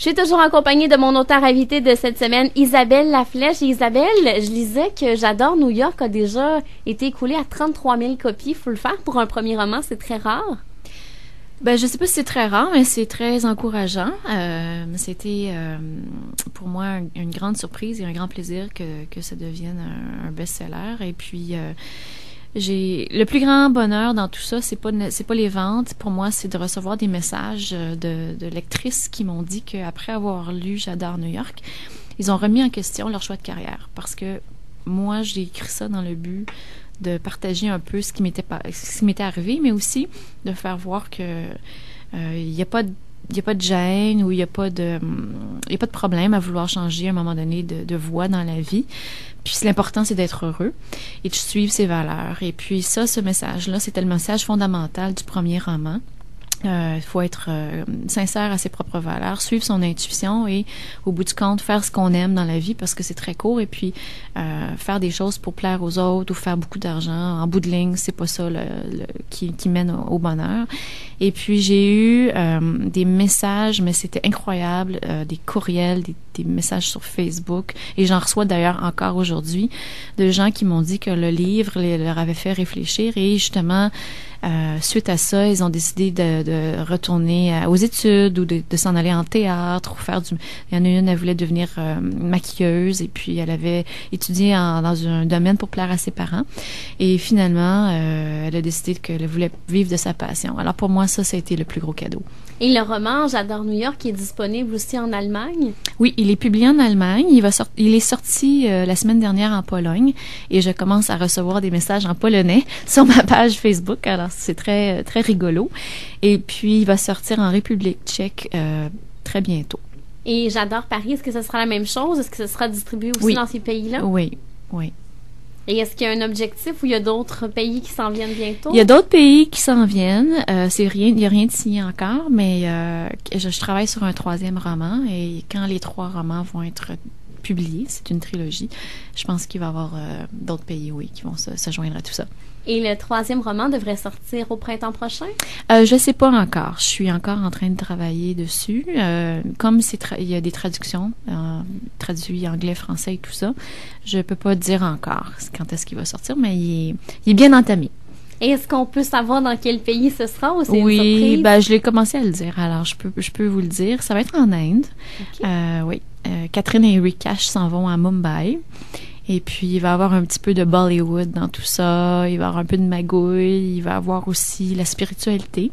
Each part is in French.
Je suis toujours accompagnée de mon auteur invité de cette semaine, Isabelle Laflèche. Et Isabelle, je lisais que J'adore New York a déjà été écoulé à 33 000 copies. Il faut le faire pour un premier roman, c'est très rare. Ben, je sais pas si c'est très rare, mais c'est très encourageant. C'était pour moi une grande surprise et un grand plaisir que ça devienne un best-seller. Et puis j'ai le plus grand bonheur dans tout ça, c'est pas les ventes. Pour moi, c'est de recevoir des messages de lectrices qui m'ont dit qu'après avoir lu J'adore New York, ils ont remis en question leur choix de carrière parce que moi, j'ai écrit ça dans le but de partager un peu ce qui m'était arrivé, mais aussi de faire voir que il y a pas de gêne ou il y a pas de problème à vouloir changer à un moment donné de voie dans la vie. Puis l'important, c'est d'être heureux et de suivre ses valeurs. Et puis ça, ce message-là, c'était le message fondamental du premier roman. Il faut être sincère à ses propres valeurs, suivre son intuition et, au bout du compte, faire ce qu'on aime dans la vie parce que c'est très court. Et puis, faire des choses pour plaire aux autres ou faire beaucoup d'argent, en bout de ligne, c'est pas ça qui mène au bonheur. Et puis, j'ai eu des messages, mais c'était incroyable, des courriels, des messages sur Facebook. Et j'en reçois d'ailleurs encore aujourd'hui de gens qui m'ont dit que le livre leur avait fait réfléchir et justement, suite à ça, ils ont décidé de retourner aux études ou de s'en aller en théâtre ou faire il y en a une, elle voulait devenir maquilleuse et puis elle avait étudié dans un domaine pour plaire à ses parents et finalement, elle a décidé qu'elle voulait vivre de sa passion. Alors pour moi, ça a été le plus gros cadeau. Et le roman J'adore New York est disponible aussi en Allemagne? Oui, il est publié en Allemagne. Il est sorti la semaine dernière en Pologne et je commence à recevoir des messages en polonais sur ma page Facebook. Alors, c'est très, très rigolo. Et puis, il va sortir en République tchèque très bientôt. Et J'adore Paris, est-ce que ce sera la même chose? Est-ce que ce sera distribué aussi dans ces pays-là? Oui. Et est-ce qu'il y a un objectif ou il y a d'autres pays qui s'en viennent bientôt? Il y a d'autres pays qui s'en viennent. Il n'y a rien de signé encore, mais je travaille sur un 3e roman et quand les 3 romans vont être publiés, c'est une trilogie, je pense qu'il va y avoir d'autres pays, oui, qui vont se joindre à tout ça. Et le 3e roman devrait sortir au printemps prochain? Je sais pas encore. Je suis encore en train de travailler dessus. Comme il y a des traductions, traduits anglais, français et tout ça, je peux pas dire encore quand est-ce qu'il va sortir, mais il est bien entamé. Et est-ce qu'on peut savoir dans quel pays ce sera ou c'est une surprise? Oui, je l'ai commencé à le dire. Alors, je peux vous le dire. Ça va être en Inde. Okay. Oui. Catherine et Eric Cash s'en vont à Mumbai. Et puis, il va y avoir un petit peu de Bollywood dans tout ça. Il va y avoir un peu de magouille. Il va y avoir aussi la spiritualité.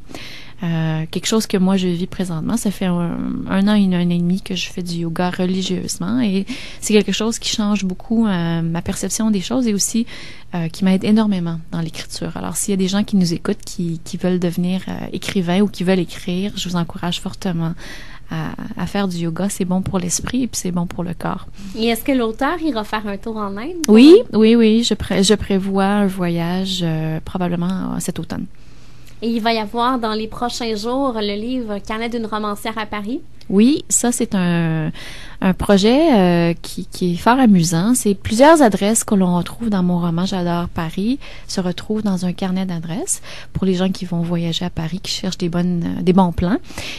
Quelque chose que moi, je vis présentement. Ça fait un an et demi que je fais du yoga religieusement. Et c'est quelque chose qui change beaucoup ma perception des choses et aussi qui m'aide énormément dans l'écriture. Alors, s'il y a des gens qui nous écoutent, qui veulent devenir écrivains ou qui veulent écrire, je vous encourage fortement à faire du yoga. C'est bon pour l'esprit et puis c'est bon pour le corps. Et est-ce que l'auteur ira faire un tour en Inde? Oui. Je prévois un voyage probablement cet automne. Et il va y avoir dans les prochains jours le livre Carnet d'une romancière à Paris. Oui, ça c'est un projet qui est fort amusant. C'est plusieurs adresses que l'on retrouve dans mon roman J'adore Paris se retrouvent dans un carnet d'adresses pour les gens qui vont voyager à Paris, qui cherchent des bons plans.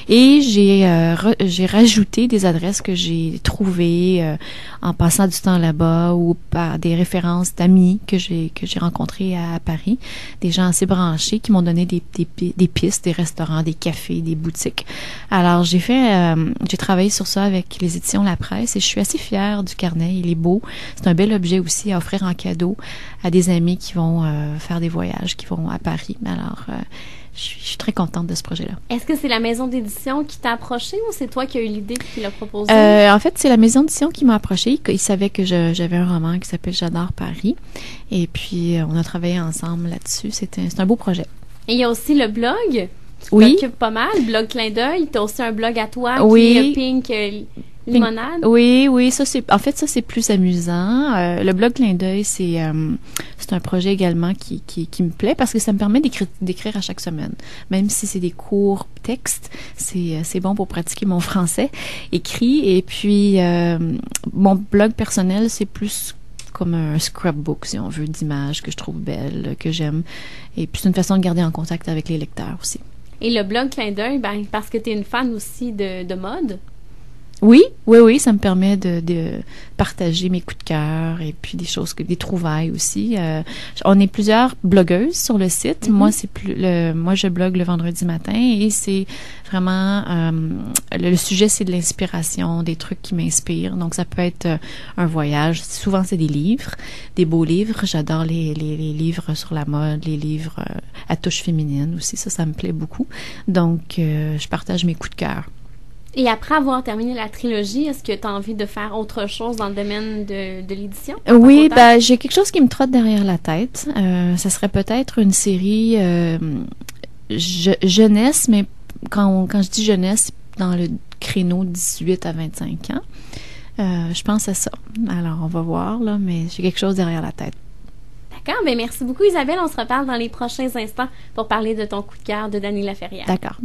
Et j'ai rajouté des adresses que j'ai trouvées en passant du temps là-bas ou par des références d'amis que j'ai rencontrés à Paris, des gens assez branchés qui m'ont donné des pistes, des restaurants, des cafés, des boutiques. Alors j'ai travaillé sur ça avec les éditions La Presse et je suis assez fière du carnet. Il est beau. C'est un bel objet aussi à offrir en cadeau à des amis qui vont faire des voyages, qui vont à Paris. Alors, je suis très contente de ce projet-là. Est-ce que c'est la maison d'édition qui t'a approché ou c'est toi qui as eu l'idée et qui l'a proposé? En fait, c'est la maison d'édition qui m'a approché. Ils savaient que j'avais un roman qui s'appelle J'adore Paris. Et puis, on a travaillé ensemble là-dessus. C'est un beau projet. Et il y a aussi le blog. Oui. T'occupe pas mal, blog Clin d'œil. T'as aussi un blog à toi oui. qui est Pink Limonade. Oui, ça c'est plus amusant. Le blog Clin d'œil, c'est un projet également qui me plaît parce que ça me permet d'écrire à chaque semaine. Même si c'est des courts textes, c'est bon pour pratiquer mon français écrit. Et puis mon blog personnel, c'est plus comme un scrapbook, si on veut, d'images que je trouve belles, que j'aime. Et puis c'est une façon de garder en contact avec les lecteurs aussi. Et le blog Clin d'œil, parce que tu es une fan aussi de mode. Oui, oui, ça me permet de partager mes coups de cœur et puis des trouvailles aussi. On est plusieurs blogueuses sur le site. Moi, moi je blogue le vendredi matin et c'est vraiment le sujet, c'est de l'inspiration, des trucs qui m'inspirent. Donc ça peut être un voyage. Souvent c'est des livres, des beaux livres. J'adore les livres sur la mode, les livres à touche féminine aussi. Ça me plaît beaucoup. Donc je partage mes coups de cœur. Et après avoir terminé la trilogie, est-ce que tu as envie de faire autre chose dans le domaine de l'édition? Oui, j'ai quelque chose qui me trotte derrière la tête. Ça serait peut-être une série jeunesse, mais quand je dis jeunesse, dans le créneau 18 à 25 ans. Je pense à ça. Alors, on va voir, là, mais j'ai quelque chose derrière la tête. D'accord. Bien, merci beaucoup, Isabelle. On se reparle dans les prochains instants pour parler de ton coup de cœur de Dany Laferrière. D'accord.